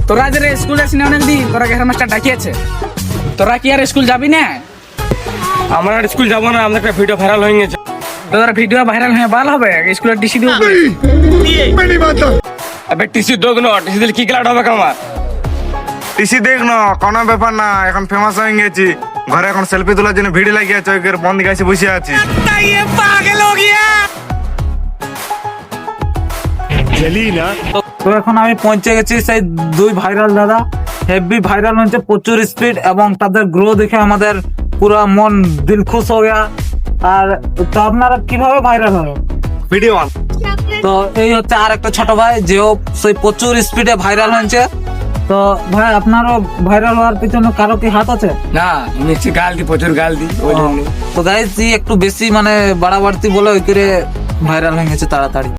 তোরা যে রে স্কুল আসিনি অনেকদিন, তোরা হেডমাস্টার ডাকিয়েছে, তোরা কি আর স্কুল যাবি না? আমরা আর স্কুল যাবো না, আমাদের একটা ভিডিও ভাইরাল হয়ে গেছে। তোদের ভিডিও ভাইরাল হয়ে ভালো হবে, স্কুলের ডিসি দিব। আবে টিসি দোগ না, টিসি দিলে কি ক্লাড হবে আমার? টিসি দেখ না, কোনো ব্যাপার না, এখন ফেমাস হয়ে গেছি। ঘরে এখন সেলফি তোলার জন্য ভিড় লাগিয়েছে, ওই বন্ধ গাছে বসে আছি। তো এখন আমি পৌঁছে গেছি সেই দুই ভাইরাল দাদা, হেভি ভাইরাল হচ্ছে, প্রচুর স্পিড এবং তাদের গ্রো দেখে আমাদের পুরো মন দিল খুশ হয়ে গেল। আর তো আপনারা কিভাবে ভাইরাল হবে? Video on. তো এই হচ্ছে আর একটা ছোট ভাই, যেও সেই প্রচুর স্পিডে ভাইরাল হয়েছে। তো ভাই আপনারও ভাইরাল হওয়ার পিছনে কারো কি হাত আছে? না, নিচে গাল দি, প্রচুর গাল দি, ওই জন্য। তো গাইস একটু বেশি মানে বাড়াবাড়তি বলে ওই করে ভাইরাল হয়ে গেছে তাড়াতাড়ি।